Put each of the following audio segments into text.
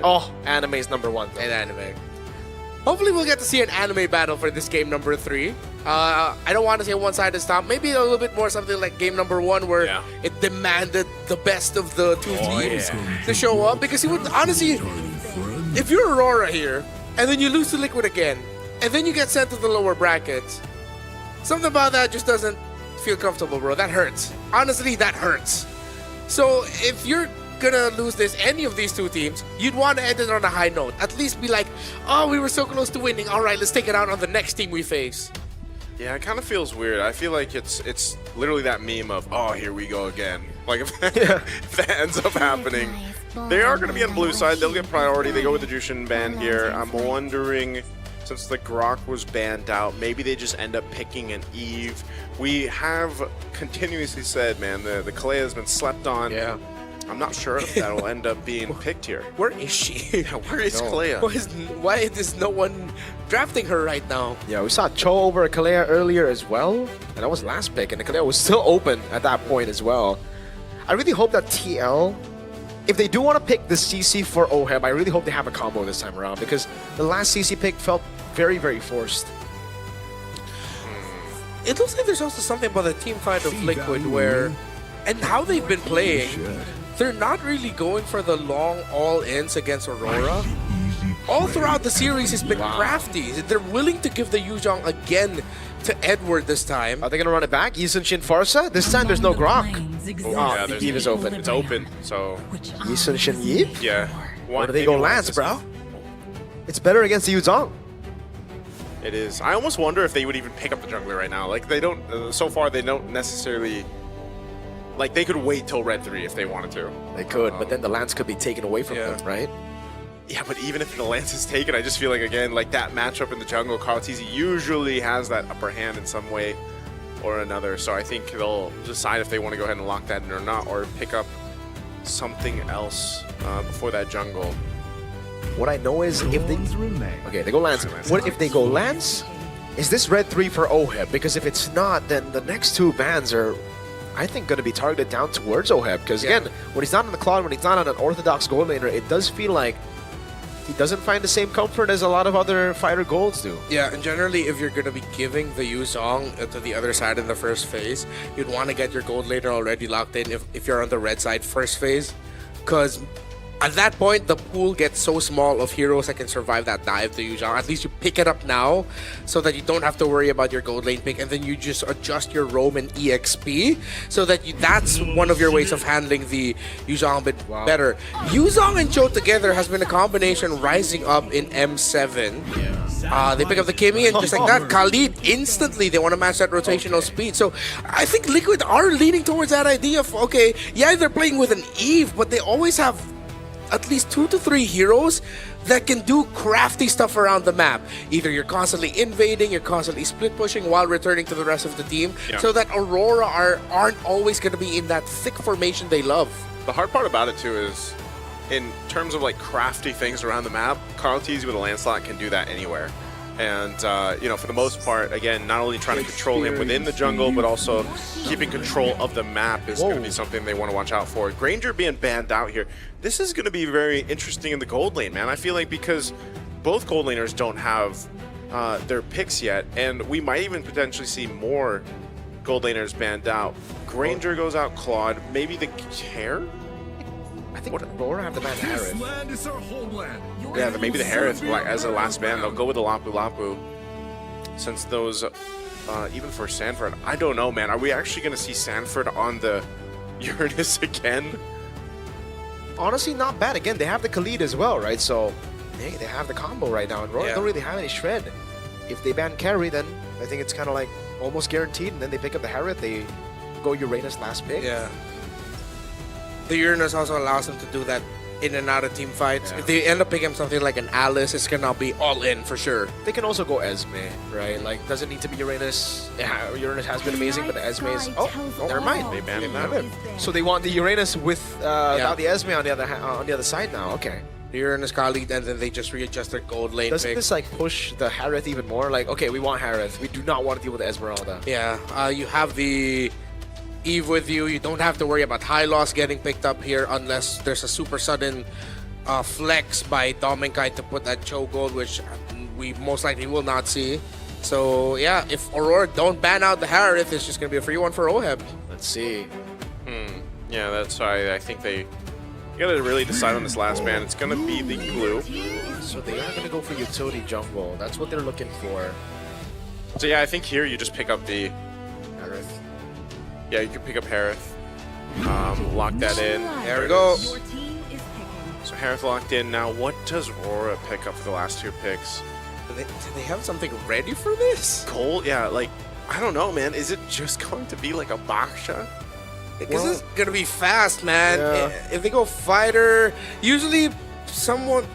Oh, anime is #1. And anime. Hopefully we'll get to see an anime battle for this game number 3. I don't want to say one-sided stomp. Maybe a little bit more something like game number 1 where it demanded the best of the two teams to show up. Because you would honestly, if you're Aurora here, and then you lose to Liquid again, and then you get sent to the lower brackets, something about that just doesn't feel comfortable, bro. That hurts. Honestly, that hurts. So if you're gonna lose any of these two teams, you'd want to end it on a high note. At least be like, oh, we were so close to winning. All right, let's take it out on the next team we face. Yeah, it kind of feels weird. I feel like it's literally that meme of, oh, here we go again. Like, if that ends up happening, they are going to be on blue side. They'll get priority. They go with the Jushin ban here. I'm wondering, since the Grok was banned out, maybe they just end up picking an Eve. We have continuously said, man, the Kalea has been slept on. Yeah. I'm not sure if that'll end up being picked here. Where is she? Where is Kalea? Why is no one drafting her right now? Yeah, we saw Cho over Kalea earlier as well, and that was last pick, and the Kalea was still open at that point as well. I really hope that TL, if they do want to pick the CC for OHEB, I really hope they have a combo this time around, because the last CC pick felt very, very forced. It looks like there's also something about the team fight of Liquid where, and how they've been playing, they're not really going for the long all-ins against Aurora. All throughout the series, it's been crafty. They're willing to give the Yuzhong again to Edward this time. Are they going to run it back? Yisun Shin Farsa? This time there's no Grok. Yeah, the Eve is open. It's open, so... Yisun Shin Yip? Yeah. Or do they go Lance, bro? It's better against the Yuzhong. It is. I almost wonder if they would even pick up the jungler right now. Like, they don't... so far, they don't necessarily... Like, they could wait till Red 3 if they wanted to. They could, but then the Lance could be taken away from them, right? Yeah, but even if the Lance is taken, I just feel like, again, like that matchup in the jungle, Karltizi usually has that upper hand in some way or another. So I think they'll decide if they want to go ahead and lock that in or not, or pick up something else before that jungle. What I know is if they... Okay, they go Lance. What if they go Lance? Is this Red 3 for OHEB? Because if it's not, then the next two bans are... I think going to be targeted down towards OHEB, because again, when he's not on the Claude, when he's not on an orthodox gold laner, it does feel like he doesn't find the same comfort as a lot of other fighter golds do. Yeah, and generally if you're going to be giving the Yuzhong to the other side in the first phase, you'd want to get your gold laner already locked in if you're on the red side first phase, because at that point, the pool gets so small of heroes that can survive that dive to Yuzhong. At least you pick it up now so that you don't have to worry about your gold lane pick, and then you just adjust your roam and EXP so that that's one of your ways of handling the Yuzhong a bit better. Yuzhong and Cho together has been a combination rising up in M7. They pick up the Kimmy, and just like that, Khalid instantly, they want to match that rotational speed. So I think Liquid are leaning towards that idea of, okay, yeah, they're playing with an Eve, but they always have at least 2 to 3 heroes that can do crafty stuff around the map. Either you're constantly invading, you're constantly split pushing while returning to the rest of the team, so that Aurora aren't always going to be in that thick formation they love. The hard part about it too is, in terms of like crafty things around the map, Karltizi with a Lancelot can do that anywhere. And, you know, for the most part, again, not only trying to control him within the jungle, but also keeping control of the map is going to be something they want to watch out for. Granger being banned out here, this is going to be very interesting in the gold lane, man. I feel like because both gold laners don't have their picks yet, and we might even potentially see more gold laners banned out. Granger goes out, Claude, maybe the Hair? I think Aurora have the ban Harith. Yeah, maybe the Harith as a last ban. They'll go with the Lapu Lapu. Since those, even for Sanford, I don't know, man. Are we actually going to see Sanford on the Uranus again? Honestly, not bad. Again, they have the Khalid as well, right? So, hey, they have the combo right now. And Aurora don't really have any shred. If they ban carry, then I think it's kind of like almost guaranteed. And then they pick up the Harith. They go Uranus last pick. Yeah. The Uranus also allows them to do that in and out of team fights. If they end up picking something like an Alice, it's gonna be all in for sure. They can also go Esme, right? Like, doesn't need to be Uranus. Yeah, Uranus has been amazing, but the Esme is... Oh, never mind. They banned that. So they want the Uranus without the Esme on the other side now. Okay. The Uranus Khalid, and then they just readjust their gold lane Doesn't pick. this like push the Harith even more? Like, okay, we want Harith. We do not want to deal with Esmeralda. Yeah, you have the Eve with you. You don't have to worry about high loss getting picked up here unless there's a super sudden flex by Dominkai to put that chokehold, which we most likely will not see. So yeah, if Aurora don't ban out the Harith, it's just gonna be a free one for Oheb. Let's see. Yeah, that's why I think they gotta really decide on this last ban. It's gonna be the glue. So they are gonna go for utility jungle. That's what they're looking for. So yeah, I think here you just pick up the Harith. Yeah, you can pick up Harith. Lock that in. There we go. So Harith locked in. Now, what does Aurora pick up for the last two picks? Do they have something ready for this? Cole? Yeah, like, I don't know, man. Is it just going to be like a Baksha? Because it's gonna be fast, man. Yeah. If they go fighter, usually someone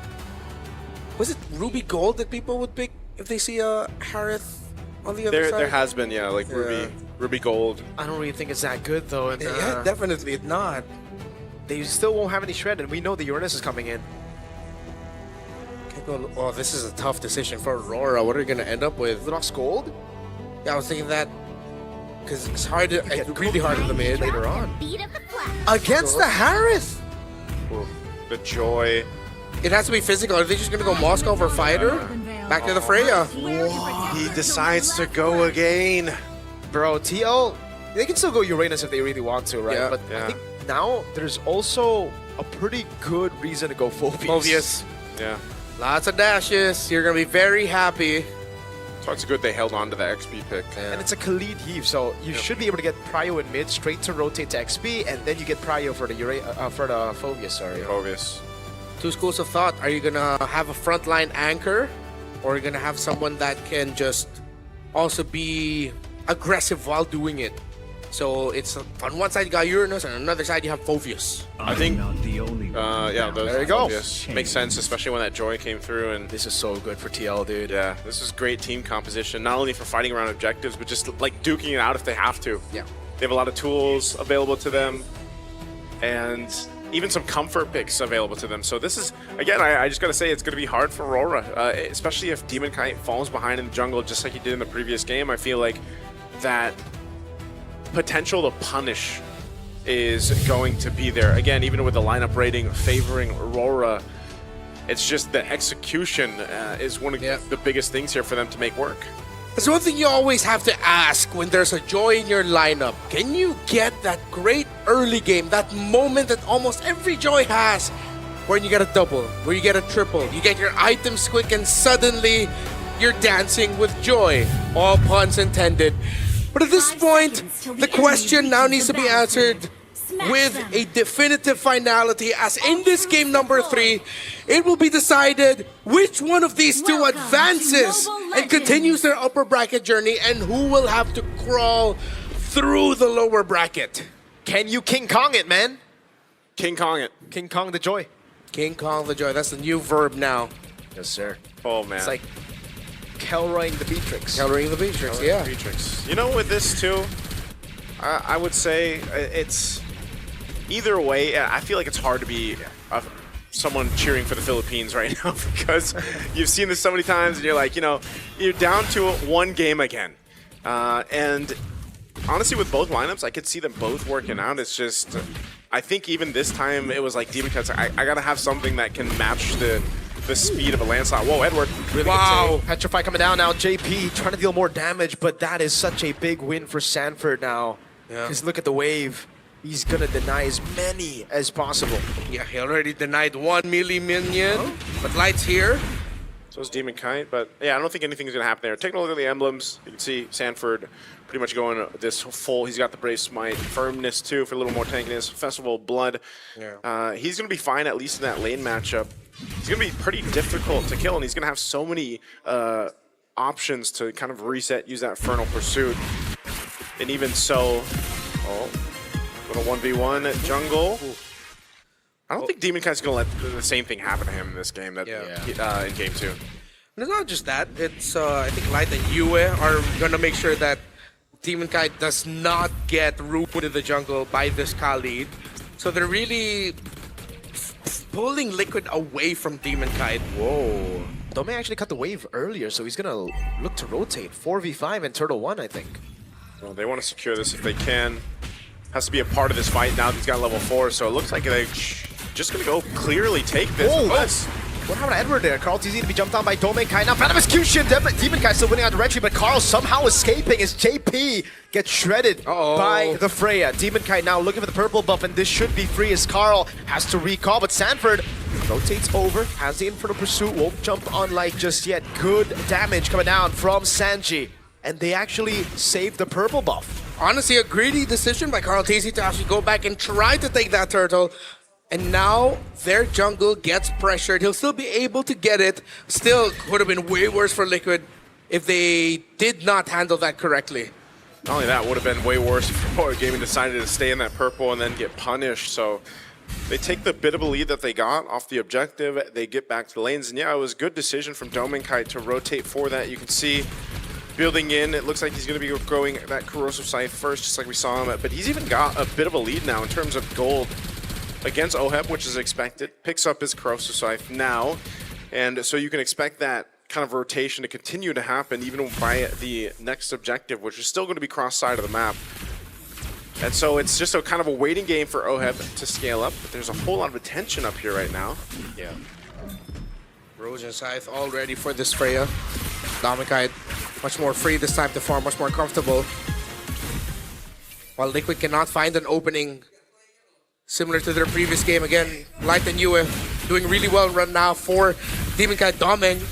was it Ruby Gold that people would pick if they see a Harith on the other side. There has been, yeah, like Ruby Gold. I don't really think it's that good though. And, Yeah, definitely it's not. they still won't have any shred, and we know the Uranus is coming in. Oh, this is a tough decision for Aurora. What are you gonna end up with? Lunox Gold Yeah, I was thinking that because it's hard to, it's really hard in the mid. later on. Against the Harith! Ooh, the joy. It has to be physical. Are they just gonna go Moscow for fighter? Back to the Freya. He decides to go again. Bro, TL, they can still go Uranus if they really want to, right? Yeah. But Yeah. I think now there's also a pretty good reason to go Phobius. Obvious. Yeah. Lots of dashes. You're gonna be very happy. So it's good they held on to the XP pick. And it's a Khalid heave, so you should be able to get Prio in mid, straight to rotate to XP, and then you get Prio for the Phobius, sorry. Obvious. Two schools of thought. Are you gonna have a frontline anchor, or are you gonna have someone that can just also be aggressive while doing it? So it's on one side you got Uranus, and on another side you have Phobius. I think, yeah, those There you go. obvious. Makes sense, especially when that joy came through. And This is so good for TL, dude. yeah, this is great team composition, not only for fighting around objectives, but just like duking it out if they have to. Yeah. They have a lot of tools available to them, and even some comfort picks available to them. So this is, again, I just gotta say, it's gonna be hard for Aurora, especially if Demon Kite falls behind in the jungle just like he did in the previous game. I feel like that potential to punish is going to be there. Again, even with the lineup rating favoring Aurora, it's just the execution is one of the biggest things here for them to make work. There's one thing you always have to ask when there's a joy in your lineup. Can you get that great early game, that moment that almost every joy has, where you get a double, where you get a triple, you get your items quick, and suddenly you're dancing with joy. All puns intended. But at this point, the question now needs to be answered with a definitive finality, as in this game number 3, it will be decided which one of these two advances and continues their upper bracket journey, and who will have to crawl through the lower bracket. Can you King Kong it, man? King Kong it. King Kong the joy. King Kong the Joy, that's the new verb now. Yes, sir. Oh man. It's like Kelroying the Beatrix. Coloring the Beatrix, yeah. Beatrix. You know, with this too, I would say it's either way. I feel like it's hard to be someone cheering for the Philippines right now because you've seen this so many times, and you're like, you know, you're down to one game again. And honestly, with both lineups, I could see them both working out. It's just, I think even this time it was like Demon Cuts. I gotta have something that can match the speed of a landslide. Whoa, Edward. Really Wow. good save. Petrify coming down now. JP trying to deal more damage, but that is such a big win for Sanford now. Yeah. Because look at the wave. He's gonna deny as many as possible. Yeah, he already denied 1 melee minion, but Light's here. So is Demon Kite, but yeah, I don't think anything's gonna happen there. Take a look at the emblems. You can see Sanford pretty much going this full. He's got the Brave Smite, Firmness too for a little more tankiness, Festival of Blood. Yeah. He's gonna be fine at least in that lane matchup. He's gonna be pretty difficult to kill, and he's gonna have so many options to kind of reset, use that Infernal Pursuit. And even so, little 1v1 at jungle. I don't think Demon Kite's gonna let the same thing happen to him in this game that in game 2. And it's not just that. It's I think Light and Yue are gonna make sure that Demon Kite does not get rooted in the jungle by this Khalid. So they're really pulling Liquid away from Demon Kite. Whoa. Dome actually cut the wave earlier, so he's gonna look to rotate. 4v5 and Turtle 1, I think. Well, they want to secure this if they can. Has to be a part of this fight now that he's got level 4, so it looks like they just going to go clearly take this. Oh, Unless, what happened to Edward there? Carl TZ to be jumped on by Domenkai. Now, Phantom Execution. Demon Kai still winning on the retry, but Carl somehow escaping as JP gets shredded by the Freya. Demon Kai now looking for the purple buff, and this should be free as Carl has to recall, but Sanford rotates over, has the Infernal Pursuit, won't jump on Light just yet. Good damage coming down from Sanji, and they actually saved the purple buff. Honestly, a greedy decision by Carl TZ to actually go back and try to take that turtle. And now their jungle gets pressured. He'll still be able to get it. Still could have been way worse for Liquid if they did not handle that correctly. not only that, would have been way worse if Power Gaming decided to stay in that purple and then get punished. So they take the bit of a lead that they got off the objective. They get back to the lanes. And yeah, it was a good decision from Domenkai to rotate for that. You can see building in, it looks like he's going to be growing that Corrosive Scythe first, just like we saw him. But he's even got a bit of a lead now in terms of gold against OHEB, which is expected. Picks up his Corrosive Scythe now. And so you can expect that kind of rotation to continue to happen even by the next objective, which is still going to be cross side of the map. And so it's just a kind of a waiting game for OHEB to scale up, but there's a whole lot of attention up here right now. Yeah. Erosion Scythe all ready for this Freya. Domenkai much more free this time to farm, much more comfortable. While Liquid cannot find an opening similar to their previous game. Again, Light and Yue doing really well run now for Domenkai Domeng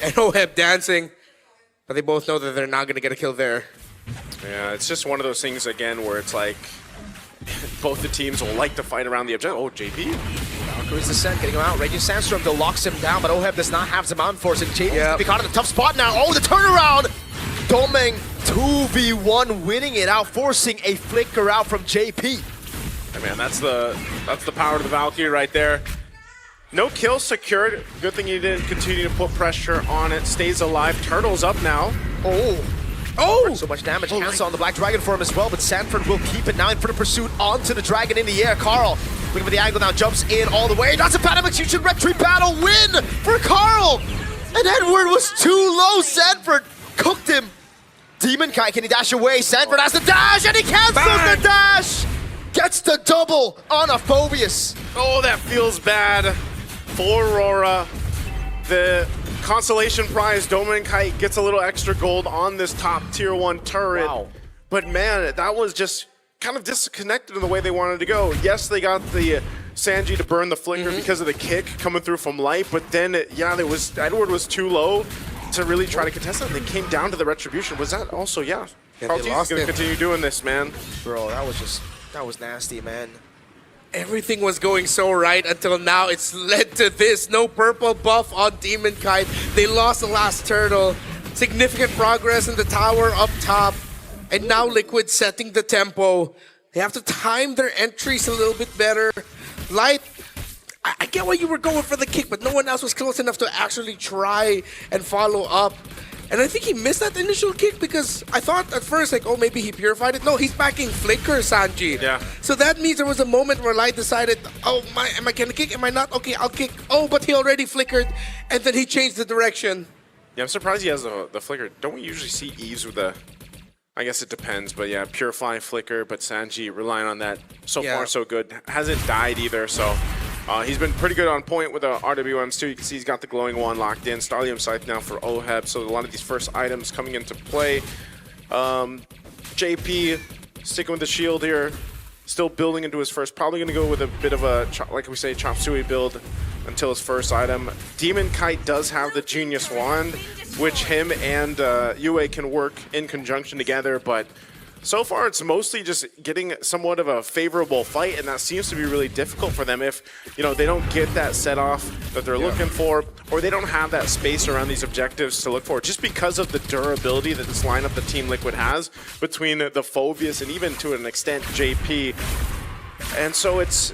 and OHEB dancing. But they both know that they're not going to get a kill there. Yeah, it's just one of those things, again, where it's like both the teams will like to fight around the objective. Oh, JP. Valkyrie's Descent getting him out. Raging Sandstorm though locks him down, but OHEB does not have some on force, and JP's gonna be caught in a tough spot now. Oh, the turnaround! Domeng 2v1 winning it out, forcing a flicker out from JP. Hey man, that's the power of the Valkyrie right there. No kill secured. Good thing he didn't continue to put pressure on it. Stays alive. Turtle's up now. Oh, so much damage. Cancel on the Black Dragon for him as well, but Sanford will keep it now in front of pursuit onto the Dragon in the air. Carl looking for the angle now, jumps in all the way. That's a Phantom Execution retreat battle win for Carl. And Edward was too low. Sanford cooked him. Demon Kai, can he dash away? Sanford has the dash, and he cancels the dash. Gets the double on a Phobius. Oh, that feels bad for Aurora. The consolation prize, Domenkai gets a little extra gold on this top tier 1 turret. Wow. But man, that was just kind of disconnected in the way they wanted to go. Yes, they got the Sanji to burn the flicker because of the kick coming through from Light, but then, yeah, Edward was too low to really try to contest that. They came down to the retribution. Was that also, yeah. Carl T's gonna continue doing this, man. Bro, that was nasty, man. Everything was going so right until now. It's led to this. No purple buff on Domenkai. They lost the last turtle. Significant progress in the tower up top. And now Liquid setting the tempo. They have to time their entries a little bit better. Light, I get why you were going for the kick, but no one else was close enough to actually try and follow up. And I think he missed that initial kick because I thought at first, like, oh, maybe he purified it. No, he's backing Flicker, Sanji. Yeah. So that means there was a moment where Light decided, oh, am I gonna kick? Am I not? Okay, I'll kick. Oh, but he already flickered, and then he changed the direction. Yeah, I'm surprised he has the flicker. Don't we usually see Eves with the... I guess it depends, but yeah, purifying flicker, but Sanji relying on that. So far, so good. Hasn't died either, so... he's been pretty good on point with the RWMs too. You can see he's got the glowing one locked in. Starlium Scythe now for OHEB. So a lot of these first items coming into play. JP sticking with the shield here. Still building into his first. Probably going to go with a bit of a, like we say, Chop Suey build until his first item. Domenkai does have the Genius Wand, which him and Yue can work in conjunction together, but so far, it's mostly just getting somewhat of a favorable fight, and that seems to be really difficult for them if, you know, they don't get that set off that they're looking for, or they don't have that space around these objectives to look for, just because of the durability that this lineup that Team Liquid has between the Phobius and even to an extent JP. And so it's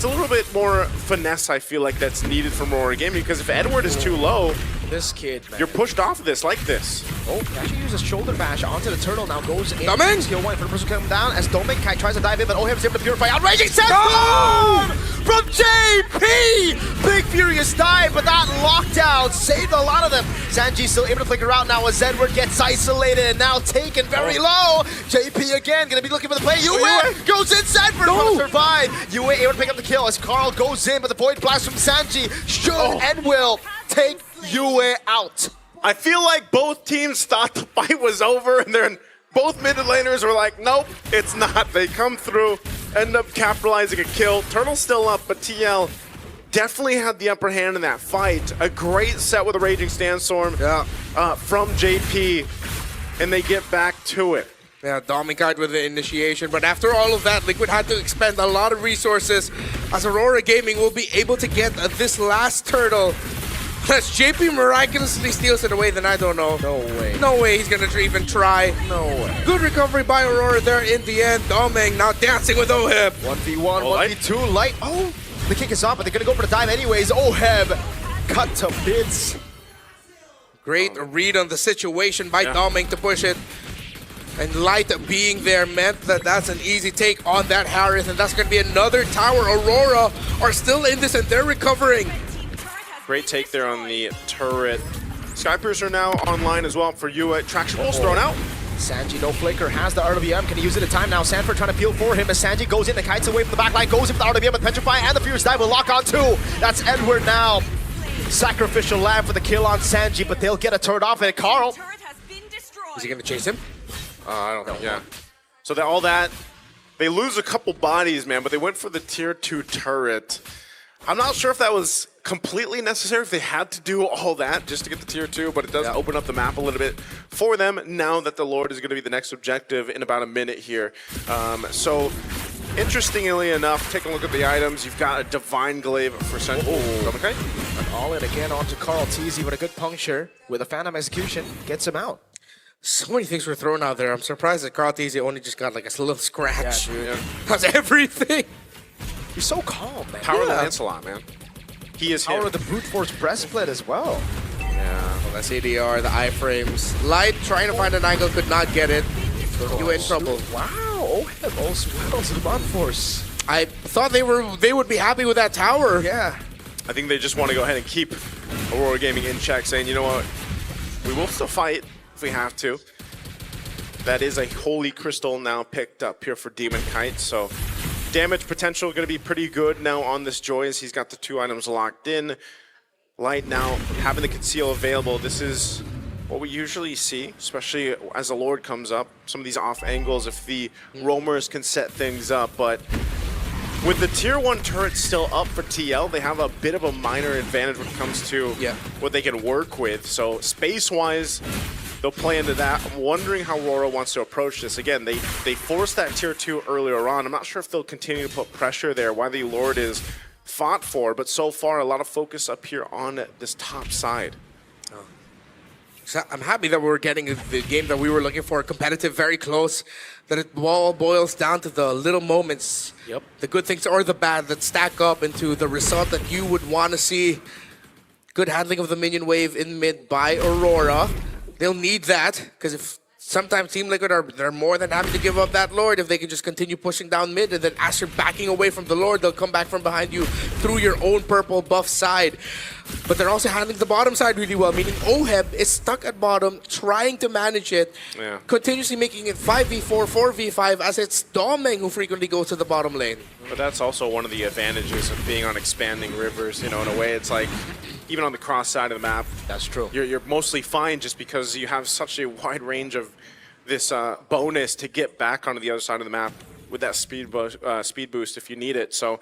a little bit more finesse, I feel like, that's needed from Aurora Gaming, because if Edward is too low, this kid, man. You're pushed off of this like this. Oh, he actually uses shoulder bash onto the turtle. Now goes in. Domeng! Skill 1 for the person coming down as Domenkai tries to dive in, but OHEB is able to purify out. Raging Sandstorm! from JP! Big furious dive, but that lockdown saved a lot of them. Sanji still able to flicker out now as Edward gets isolated and now taken very low. JP again gonna be looking for the play. Yue goes in, Sanford will survive. Yue able to pick up the kill as Carl goes in, but the void blast from Sanji should and will take Yue out. I feel like both teams thought the fight was over, and then both mid laners were like, nope, it's not. They come through, end up capitalizing a kill. Turtle's still up, but TL definitely had the upper hand in that fight. A great set with a Raging Sandstorm from JP, and they get back to it. Yeah, Dominicite with the initiation, but after all of that, Liquid had to expend a lot of resources as Aurora Gaming will be able to get this last turtle. Unless JP miraculously steals it away, then I don't know. No way. No way he's gonna even try. No way. Good recovery by Aurora there in the end. Doming now dancing with Oheb. 1v1, 1v2, Light. Oh, the kick is off, but they're gonna go for the dive anyways. Oheb cut to bits. Great read on the situation by Doming to push it. And Light being there meant that that's an easy take on that Harith, and that's gonna be another tower. Aurora are still in this and they're recovering. Great take there on the turret. Skypiercer now online as well for Yue. Traction Pulse thrown out. Sanji, no flicker, has the RWM. Can he use it in time now? Sanford trying to peel for him as Sanji goes in, the kites away from the back line, goes in for the RWM with Petrify, and the Furious Dive will lock on too. That's Edward now. Sacrificial lamb for the kill on Sanji, but they'll get a turret off it. Carl. Is he gonna chase him? I don't know. Yeah. So all that, they lose a couple bodies, man, but they went for the tier 2 turret. I'm not sure if that was completely necessary, if they had to do all that just to get the tier 2, but it does open up the map a little bit for them now that the Lord is going to be the next objective in about a minute here. So, interestingly enough, take a look at the items. You've got a Divine Glaive for Central. Okay. And all in again onto Carl Teasy with a good puncture with a Phantom Execution. Gets him out. So many things were thrown out there. I'm surprised that Carl Teasy only just got like a little scratch. Yeah, dude. Yeah. That's everything. He's so calm, man. Power of the Lancelot, man. He is Power him. of the Brute Force Breastplate as well. Yeah, well, that's ADR, the iframes. Light trying to find an angle, could not get it. You in trouble. Wow, Oheb also well to the Bond Force. I thought they would be happy with that tower. Yeah. I think they just want to go ahead and keep Aurora Gaming in check, saying, you know what, we will still fight if we have to. That is a Holy Crystal now picked up here for Demon Kite, so damage potential going to be pretty good now on this Joy as he's got the 2 items locked in. Light now having the Conceal available. This is what we usually see, especially as the Lord comes up. Some of these off angles, if the roamers can set things up, but with the tier 1 turret still up for TL, they have a bit of a minor advantage when it comes to what they can work with. So space-wise, they'll play into that. I'm wondering how Aurora wants to approach this. Again, they forced that tier 2 earlier on. I'm not sure if they'll continue to put pressure there, why the Lord is fought for, but so far a lot of focus up here on this top side. So I'm happy that we're getting the game that we were looking for, competitive, very close, that it all boils down to the little moments, the good things or the bad that stack up into the result that you would want to see. Good handling of the minion wave in mid by Aurora. They'll need that, because if sometimes Team Liquid they're more than happy to give up that Lord if they can just continue pushing down mid, and then as you're backing away from the Lord, they'll come back from behind you through your own purple buff side. But they're also handling the bottom side really well, meaning Oheb is stuck at bottom, trying to manage it, continuously making it 5v4, 4v5, as it's Doming who frequently goes to the bottom lane. But that's also one of the advantages of being on expanding rivers. You know, in a way, it's like, even on the cross side of the map, that's true. You're mostly fine just because you have such a wide range of this bonus to get back onto the other side of the map with that speed boost if you need it. So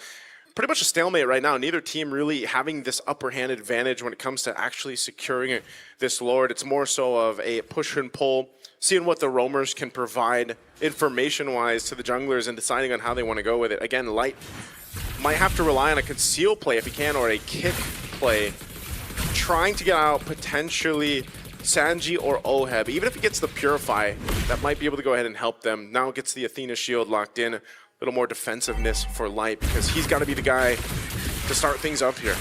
pretty much a stalemate right now. Neither team really having this upper hand advantage when it comes to actually securing this Lord. It's more so of a push and pull, seeing what the roamers can provide information-wise to the junglers and deciding on how they want to go with it. Again, Light might have to rely on a conceal play if he can, or a kick play, trying to get out potentially Sanji or Oheb. Even if he gets the Purify, that might be able to go ahead and help them. Now gets the Athena shield locked in. A little more defensiveness for Light, because he's got to be the guy to start things up here.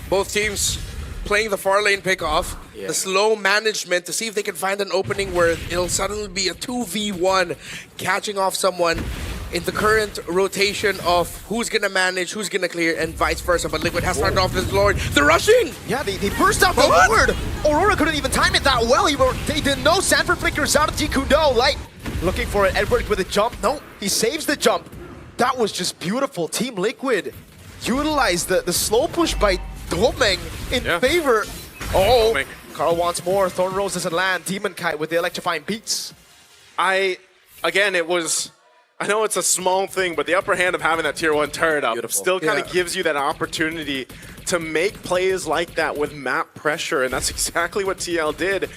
Both teams playing the far lane pickoff, the slow management to see if they can find an opening where it'll suddenly be a 2v1, catching off someone. in the current rotation of who's gonna manage, who's gonna clear, and vice versa. But Liquid has started off this Lord. They're rushing! Yeah, they burst out the Lord. Aurora couldn't even time it that well. They didn't know. Sanford flickers out of Jikundo. Light looking for it. Edward with a jump. No, he saves the jump. That was just beautiful. Team Liquid utilized the slow push by Domeng in favor. Oh, Domeng. Carl wants more. Thorn Rose doesn't land. Demon Kite with the electrifying beats. Again, it was, I know it's a small thing, but the upper hand of having that tier 1 turret up still kind of gives you that opportunity to make plays like that with map pressure, and that's exactly what TL did.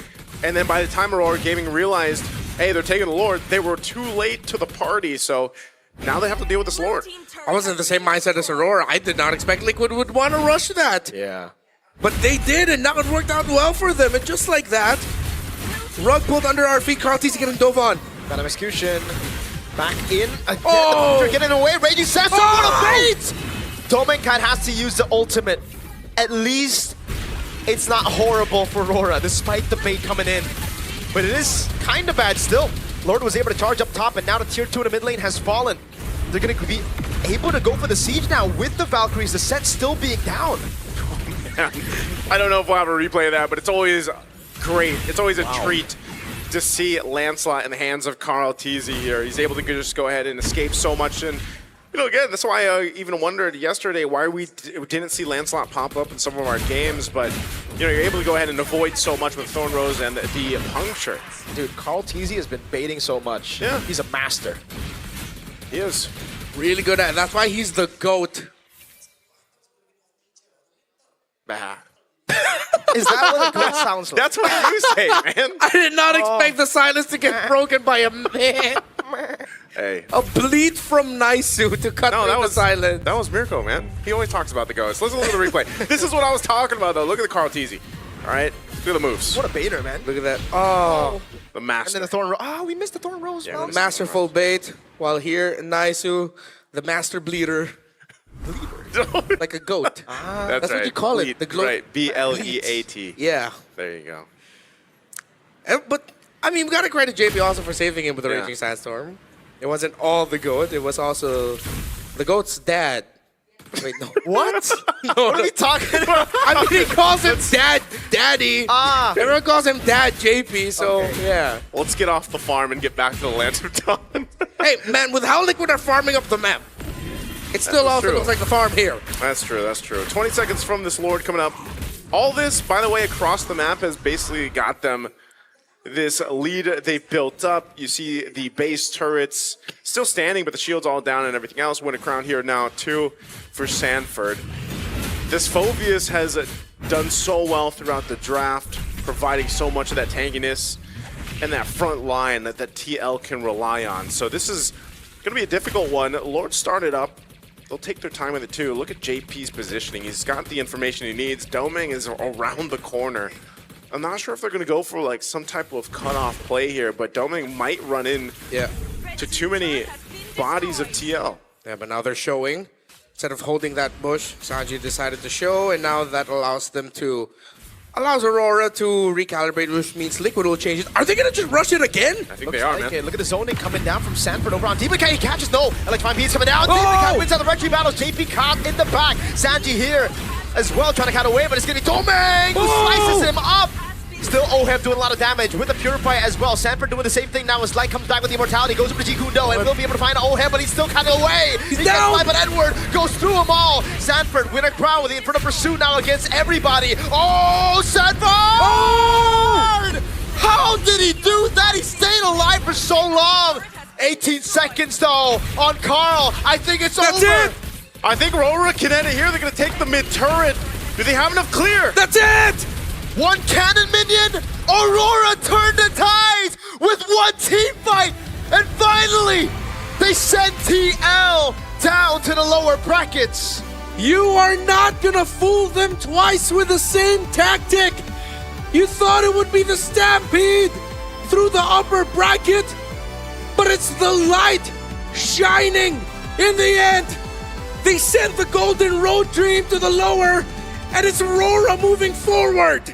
And then by the time Aurora Gaming realized, hey, they're taking the Lord, they were too late to the party, so now they have to deal with this Lord. I was in the same mindset as Aurora. I did not expect Liquid would want to rush that. Yeah. But they did, and now it worked out well for them. And just like that, rug pulled under our feet. Carl TZ getting dove on. Phantom Execution. Back in again. Oh! The getting away. Raging Sandstorm. What a bait! Domenkai has to use the ultimate. At least it's not horrible for Aurora, despite the bait coming in. But it is kind of bad still. Lord was able to charge up top, and now the tier 2 in the mid lane has fallen. They're going to be able to go for the siege now with the Valkyries, the set still being down. I don't know if we'll have a replay of that, but it's always great. It's always a treat to see Lancelot in the hands of Carl TZ here. He's able to just go ahead and escape so much. And, you know, again, that's why I even wondered yesterday why we didn't see Lancelot pop up in some of our games. But, you know, you're able to go ahead and avoid so much with Thorn Rose and the puncture. Dude, Carl TZ has been baiting so much. Yeah. He's a master. He is. Really good at it. That's why he's the GOAT. Bah. Is that what a goat sounds like? That's what you say, man. I did not expect the silence to get broken by a man. Hey. A bleed from Naisu to cut through the silence. That was Mirko, man. He always talks about the ghosts. Listen to the replay. This is what I was talking about, though. Look at the Carl TZ. All right? Look at the moves. What a baiter, man. Look at that. Oh. The And master. then the Thorn Rose. Oh, we missed the Thorn Rose. Yeah, bro. the Masterful bait. While here, Naisu, the master bleeder. Like a goat. That's what right. you call it, Bleat. the glow- Right. BLEAT. Yeah. There you go. But, I mean, we gotta credit JP also for saving him with the Yeah. Raging Sandstorm. It wasn't all the goat, it was also the goat's dad. Wait, no. What? No, What are we talking about? I mean, he calls him Daddy. Ah. Everyone calls him Dad JP, so yeah. Let's get off the farm and get back to the Lands of Dawn. Hey, man, with how Liquid are farming up the map, it still also true. looks like the farm here. That's true, that's true. 20 seconds from this Lord coming up. All this, by the way, across the map has basically got them this lead they've built up. You see the base turrets still standing, but the shield's all down and everything else. Win a crown here now, too, for Sanford. This Phobius has done so well throughout the draft, providing so much of that tankiness and that front line that TL can rely on. So this is going to be a difficult one. Lord started up. They'll take their time with it, too. Look at JP's positioning. He's got the information he needs. Domeng is around the corner. I'm not sure if they're going to go for like some type of cutoff play here, but Domeng might run in to too many bodies of TL. Yeah, but now they're showing. Instead of holding that bush, Sanji decided to show, and now that allows Aurora to recalibrate, which means Liquid will change it. Are they going to just rush it again? I think they are, man. Look at the zoning coming down from Sanford over on Demon Kite. He catches no. Electrifying beats coming down. Oh! Demon Kite wins out the retry battles. JP caught in the back. Sanji here as well, trying to cut away, but it's going to be Domeng who slices him up. Still Oheb doing a lot of damage with the Purify as well. Sanford doing the same thing now as Light comes back with the Immortality, goes over to Jikundo and will be able to find Oheb, but he's still cutting away. He gets by, but Edward goes through them all. Sanford win a crown with the Inferno Pursuit now against everybody. Oh, Sanford! Oh! How did he do that? He stayed alive for so long. 18 seconds though on Carl. I think it's over. That's it! I think Aurora can end it here. They're going to take the mid turret. Do they have enough clear? That's it! One cannon minion, Aurora turned the tides with one team fight, and finally, they send TL down to the lower brackets. You are not gonna fool them twice with the same tactic. You thought it would be the Stampede through the upper bracket, but it's the light shining in the end. They sent the Golden Road Dream to the lower, and it's Aurora moving forward.